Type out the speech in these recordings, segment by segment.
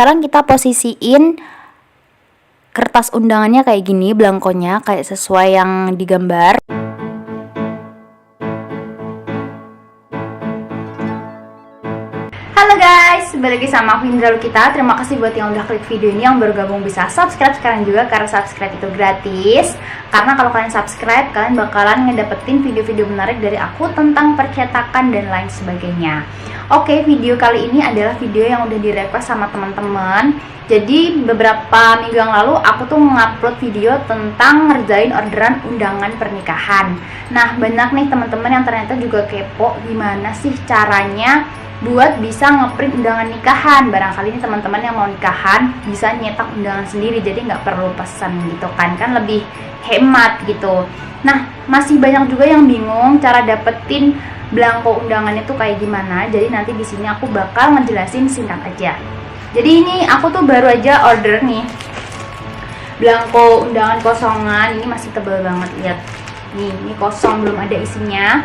sekarang kita posisiin kertas undangannya kayak gini, belangkonya kayak sesuai yang digambar. Halo guys, balik lagi sama aku Indra Lukita. Terima kasih buat yang udah klik video ini, yang baru gabung bisa subscribe sekarang juga, karena subscribe itu gratis. Karena kalau kalian subscribe, kalian bakalan ngedapetin video-video menarik dari aku tentang percetakan dan lain sebagainya. Oke, video kali ini adalah video yang udah di-request sama teman-teman. Jadi beberapa minggu yang lalu aku tuh mengupload video tentang ngerjain orderan undangan pernikahan. Nah, banyak nih teman-teman yang ternyata juga kepo gimana sih caranya buat bisa ngeprint undangan nikahan. Barangkali ini teman-teman yang mau nikahan bisa nyetak undangan sendiri, jadi nggak perlu pesan gitu kan lebih hemat gitu. Nah, masih banyak juga yang bingung cara dapetin belangko undangan itu kayak gimana. Jadi nanti di sini aku bakal ngejelasin singkat aja. Jadi ini aku tuh baru aja order nih belangko undangan kosongan. Ini masih tebal banget, lihat nih, ini kosong, belum ada isinya.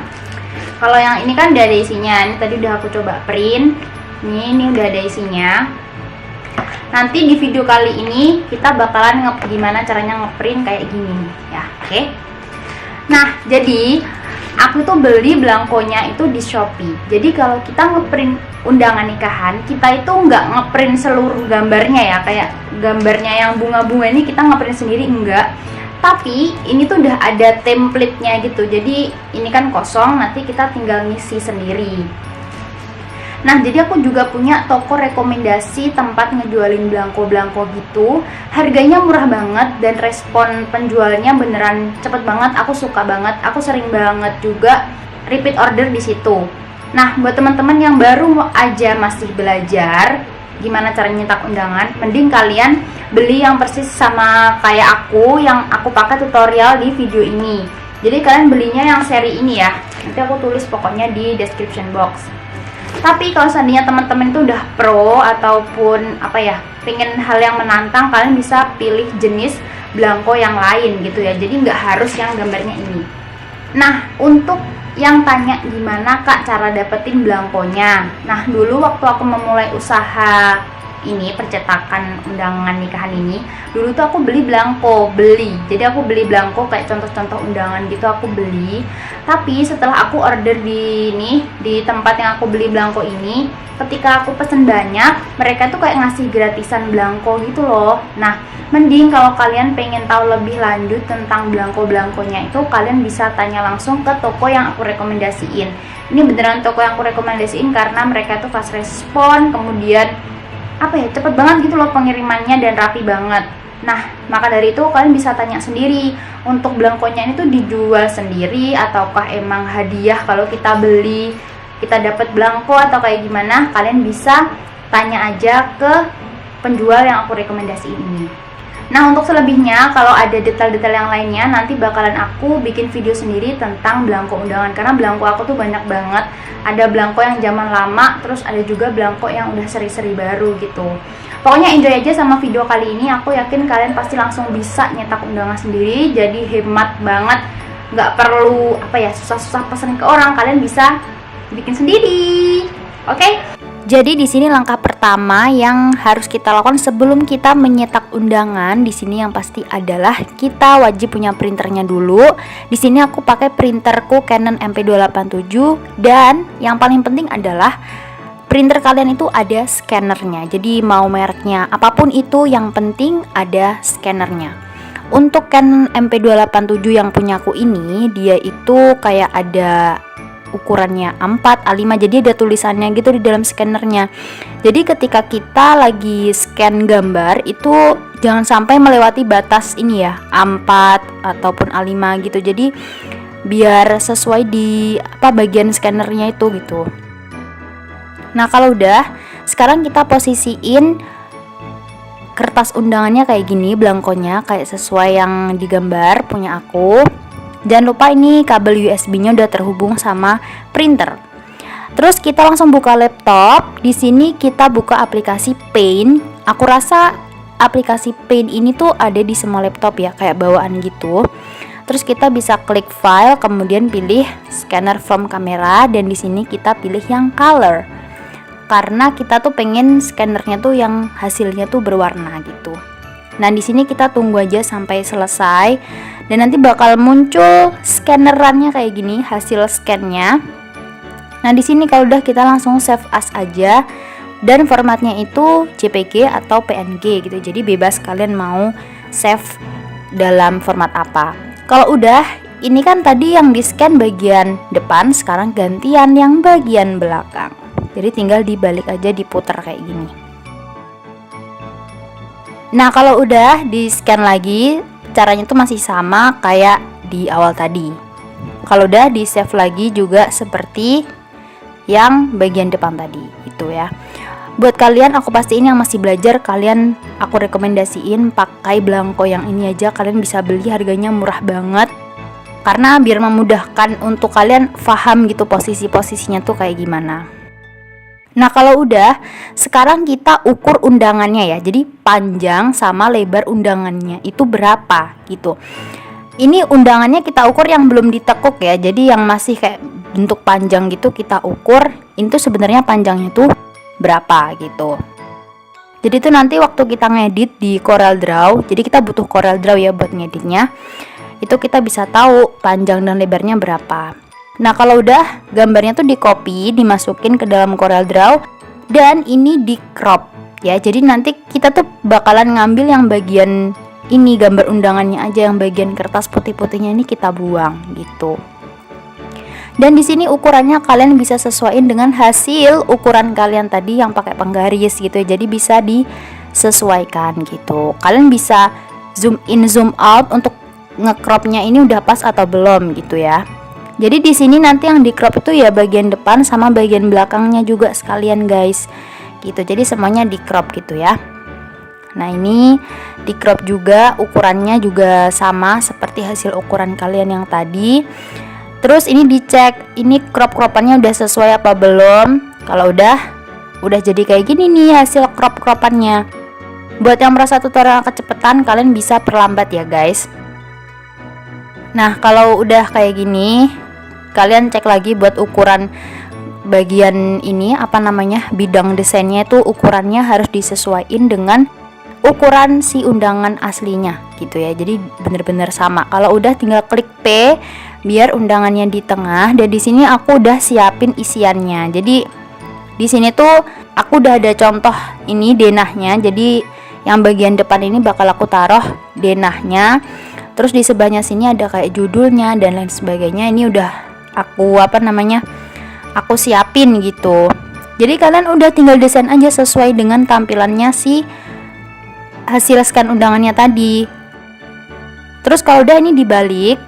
Kalau yang ini kan udah ada isinya. Ini tadi udah aku coba print. Ini udah ada isinya. Nanti di video kali ini kita bakalan gimana caranya ngeprint kayak gini ya, oke? Nah, jadi aku tuh beli belangkonya itu di Shopee. Jadi kalau kita ngeprint undangan nikahan, kita itu nggak ngeprint seluruh gambarnya ya, kayak gambarnya yang bunga-bunga ini kita ngeprint sendiri, enggak. Tapi ini tuh udah ada template-nya gitu. Jadi ini kan kosong, nanti kita tinggal ngisi sendiri. Nah, jadi aku juga punya toko rekomendasi tempat ngejualin belangko-belangko gitu. Harganya murah banget dan respon penjualnya beneran cepet banget. Aku suka banget. Aku sering banget juga repeat order di situ. Nah, buat teman-teman yang baru aja masih belajar gimana cara nyetak undangan, mending kalian beli yang persis sama kayak aku, yang aku pakai tutorial di video ini. Jadi kalian belinya yang seri ini ya, nanti aku tulis pokoknya di description box. Tapi kalau seandainya teman-teman itu udah pro ataupun pengen hal yang menantang, kalian bisa pilih jenis belangko yang lain gitu ya. Jadi nggak harus yang gambarnya ini. Nah, untuk yang tanya gimana kak cara dapetin belangkonya. Nah, dulu waktu aku memulai usaha ini, percetakan undangan nikahan ini, dulu tuh aku beli belangko, jadi aku beli belangko kayak contoh-contoh undangan gitu aku beli. Tapi setelah aku order di tempat yang aku beli belangko ini, ketika aku pesen banyak, mereka tuh kayak ngasih gratisan belangko gitu loh. Nah, mending kalau kalian pengen tahu lebih lanjut tentang belangko-belangkonya itu, kalian bisa tanya langsung ke toko yang aku rekomendasiin. Ini beneran toko yang aku rekomendasiin karena mereka tuh fast respon, kemudian cepet banget gitu loh pengirimannya dan rapi banget. Nah, maka dari itu kalian bisa tanya sendiri untuk belangkonya ini tuh dijual sendiri ataukah emang hadiah kalau kita beli, kita dapat belangko atau kayak gimana. Kalian bisa tanya aja ke penjual yang aku rekomendasiin ini. Nah, untuk selebihnya kalau ada detail-detail yang lainnya nanti bakalan aku bikin video sendiri tentang belangko undangan, karena belangko aku tuh banyak banget. Ada belangko yang zaman lama, terus ada juga belangko yang udah seri-seri baru gitu. Pokoknya enjoy aja sama video kali ini. Aku yakin kalian pasti langsung bisa nyetak undangan sendiri, jadi hemat banget. Nggak perlu susah-susah pesen ke orang, kalian bisa bikin sendiri. Oke? Jadi di sini langkah pertama yang harus kita lakukan sebelum kita menyetak undangan di sini yang pasti adalah kita wajib punya printernya dulu. Di sini aku pakai printerku Canon MP287 dan yang paling penting adalah printer kalian itu ada scannernya. Jadi mau mereknya apapun itu, yang penting ada scannernya. Untuk Canon MP287 yang punya aku ini, dia itu kayak ada ukurannya A4, A5, jadi ada tulisannya gitu di dalam scannernya. Jadi ketika kita lagi scan gambar itu jangan sampai melewati batas ini ya, A4 ataupun A5 gitu. Jadi biar sesuai di bagian scannernya itu gitu. Nah, kalau udah, sekarang kita posisiin kertas undangannya kayak gini, belangkonya kayak sesuai yang digambar punya aku. Jangan lupa ini kabel USB-nya udah terhubung sama printer. Terus kita langsung buka laptop. Di sini kita buka aplikasi Paint. Aku rasa aplikasi Paint ini tuh ada di semua laptop ya, kayak bawaan gitu. Terus kita bisa klik file, kemudian pilih scanner from camera, dan di sini kita pilih yang color. karena kita tuh pengen scannernya tuh yang hasilnya tuh berwarna gitu. Nah, di sini kita tunggu aja sampai selesai dan nanti bakal muncul scannerannya kayak gini, hasil scannya. Nah, di sini kalau udah kita langsung save as aja dan formatnya itu JPG atau PNG gitu. Jadi bebas kalian mau save dalam format apa. Kalau udah, ini kan tadi yang di scan bagian depan, sekarang gantian yang bagian belakang. Jadi tinggal dibalik aja, diputar kayak gini. Nah, kalau udah di scan lagi, caranya tuh masih sama kayak di awal tadi. Kalau udah di save lagi juga seperti yang bagian depan tadi, itu ya. Buat kalian, aku pastiin yang masih belajar, kalian aku rekomendasiin pakai Blanko yang ini aja. Kalian bisa beli, harganya murah banget. Karena biar memudahkan untuk kalian paham gitu posisi-posisinya tuh kayak gimana. Nah, kalau udah, sekarang kita ukur undangannya ya. Jadi panjang sama lebar undangannya itu berapa gitu. Ini undangannya kita ukur yang belum ditekuk ya. Jadi yang masih kayak bentuk panjang gitu kita ukur. Itu sebenarnya panjangnya tuh berapa gitu. Jadi itu nanti waktu kita ngedit di CorelDRAW. Jadi kita butuh CorelDRAW ya buat ngeditnya. Itu kita bisa tahu panjang dan lebarnya berapa. Nah, kalau udah gambarnya tuh di copy, dimasukin ke dalam CorelDRAW dan ini di crop ya. Jadi nanti kita tuh bakalan ngambil yang bagian ini gambar undangannya aja, yang bagian kertas putih-putihnya ini kita buang gitu. Dan di sini ukurannya kalian bisa sesuaiin dengan hasil ukuran kalian tadi yang pakai penggaris gitu ya. Jadi bisa disesuaikan gitu. Kalian bisa zoom in zoom out untuk ngecropnya ini udah pas atau belum gitu ya. Jadi di sini nanti yang di crop itu ya bagian depan sama bagian belakangnya juga sekalian guys. Gitu. Jadi semuanya di crop gitu ya. Nah, ini di crop juga, ukurannya juga sama seperti hasil ukuran kalian yang tadi. Terus ini dicek, ini crop-cropannya udah sesuai apa belum. Kalau udah jadi kayak gini nih hasil crop-cropannya. Buat yang merasa tutorial kecepatan, kalian bisa perlambat ya guys. Nah, kalau udah kayak gini, kalian cek lagi buat ukuran bagian ini bidang desainnya itu ukurannya harus disesuaikan dengan ukuran si undangan aslinya gitu ya. Jadi bener-bener sama. Kalau udah tinggal klik P biar undangannya di tengah. Dan di sini aku udah siapin isiannya. Jadi di sini tuh aku udah ada contoh ini denahnya. Jadi yang bagian depan ini bakal aku taruh denahnya. Terus di sebelahnya sini ada kayak judulnya dan lain sebagainya. Ini udah aku siapin gitu. Jadi kalian udah tinggal desain aja sesuai dengan tampilannya si hasil scan undangannya tadi. Terus kalau udah ini dibalik,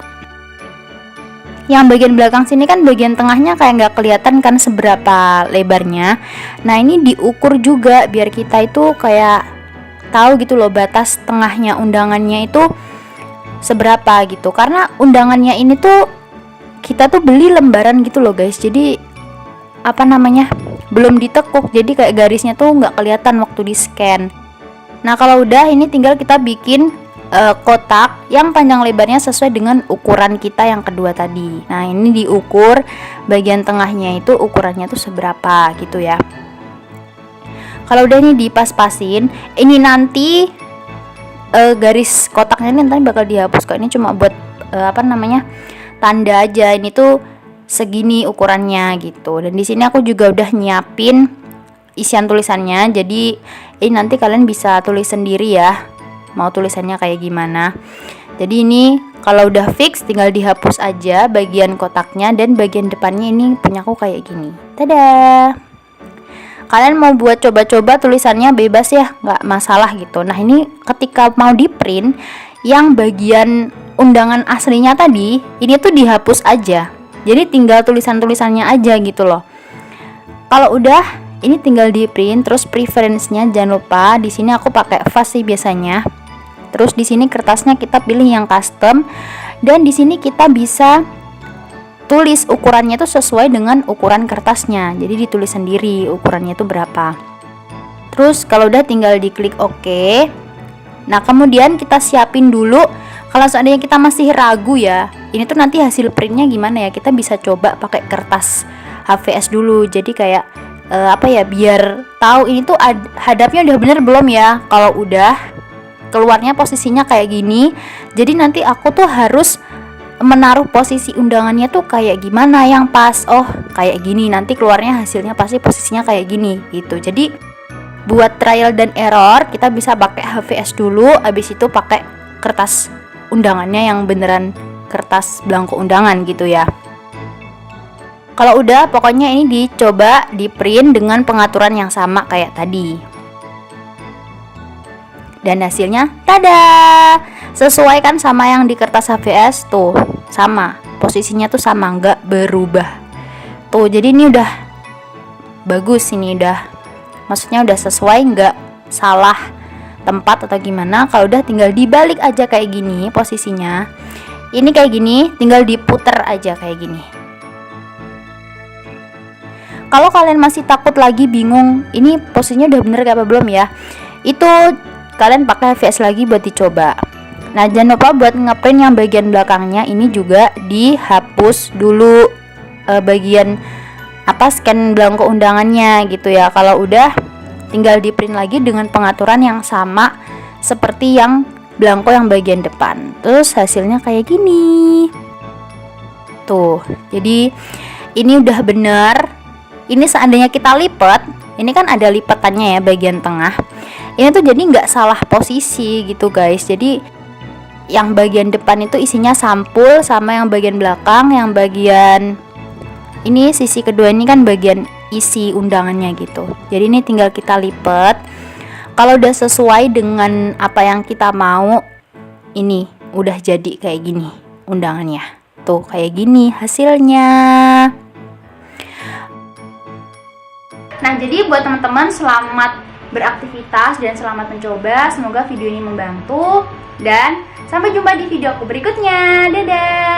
yang bagian belakang sini kan bagian tengahnya kayak nggak kelihatan kan seberapa lebarnya. Nah, ini diukur juga biar kita itu kayak tahu gitu loh batas tengahnya undangannya itu seberapa gitu. Karena undangannya ini tuh kita tuh beli lembaran gitu loh guys. Jadi belum ditekuk, jadi kayak garisnya tuh nggak kelihatan waktu di scan. Nah, kalau udah ini tinggal kita bikin kotak yang panjang lebarnya sesuai dengan ukuran kita yang kedua tadi. Nah, ini diukur bagian tengahnya itu ukurannya tuh seberapa gitu ya. Kalau udah ini dipas-pasin, ini nanti garis kotaknya ini nanti bakal dihapus kok. Ini cuma buat tanda aja. Ini tuh segini ukurannya gitu. Dan di sini aku juga udah nyiapin isian tulisannya. Jadi ini nanti kalian bisa tulis sendiri ya, mau tulisannya kayak gimana. Jadi ini kalau udah fix tinggal dihapus aja bagian kotaknya, dan bagian depannya ini punya aku kayak gini. Dadah. Kalian mau buat coba-coba tulisannya bebas ya, nggak masalah gitu. Nah, ini ketika mau di print, yang bagian undangan aslinya tadi ini tuh dihapus aja. Jadi tinggal tulisan-tulisannya aja gitu loh. Kalau udah ini tinggal di print. Terus preference-nya jangan lupa di sini aku pakai fast sih biasanya. Terus di sini kertasnya kita pilih yang custom, dan di sini kita bisa tulis ukurannya tuh sesuai dengan ukuran kertasnya. Jadi ditulis sendiri ukurannya tuh berapa. Terus kalau udah tinggal diklik OK. Nah, kemudian kita siapin dulu. Kalau seandainya kita masih ragu ya, ini tuh nanti hasil printnya gimana ya, kita bisa coba pakai kertas HVS dulu. Jadi kayak biar tahu ini tuh hadapnya udah bener belum ya. Kalau udah, keluarnya posisinya kayak gini, jadi nanti aku tuh harus menaruh posisi undangannya tuh kayak gimana yang pas. Oh kayak gini, nanti keluarnya hasilnya pasti posisinya kayak gini gitu. Jadi buat trial dan error kita bisa pakai HVS dulu, abis itu pakai kertas undangannya yang beneran kertas belangko undangan gitu ya. Kalau udah, pokoknya ini dicoba di print dengan pengaturan yang sama kayak tadi. Dan hasilnya tada, sesuai kan sama yang di kertas HVS tuh, sama posisinya tuh sama, nggak berubah tuh. Jadi ini udah bagus, ini udah, maksudnya udah sesuai, nggak salah tempat atau gimana. Kalau udah tinggal dibalik aja kayak gini posisinya, ini kayak gini, tinggal diputer aja kayak gini. Kalau kalian masih takut lagi, bingung ini posisinya udah bener apa belum ya, itu kalian pakai HVS lagi buat dicoba. Nah jangan lupa buat ngeprint yang bagian belakangnya ini juga dihapus dulu, bagian scan belangko undangannya gitu ya. Kalau udah, tinggal di print lagi dengan pengaturan yang sama seperti yang belangko yang bagian depan. Terus hasilnya kayak gini tuh. Jadi ini udah bener. Ini seandainya kita lipat, ini kan ada lipatannya ya bagian tengah, ini tuh jadi nggak salah posisi gitu guys. Jadi yang bagian depan itu isinya sampul, sama yang bagian belakang, yang bagian ini sisi kedua ini kan bagian isi undangannya gitu. Jadi ini tinggal kita lipat. Kalau udah sesuai dengan apa yang kita mau, ini udah jadi kayak gini undangannya tuh, kayak gini hasilnya. Nah jadi buat teman-teman, selamat beraktivitas dan selamat mencoba. Semoga video ini membantu, dan sampai jumpa di video aku berikutnya. Dadah.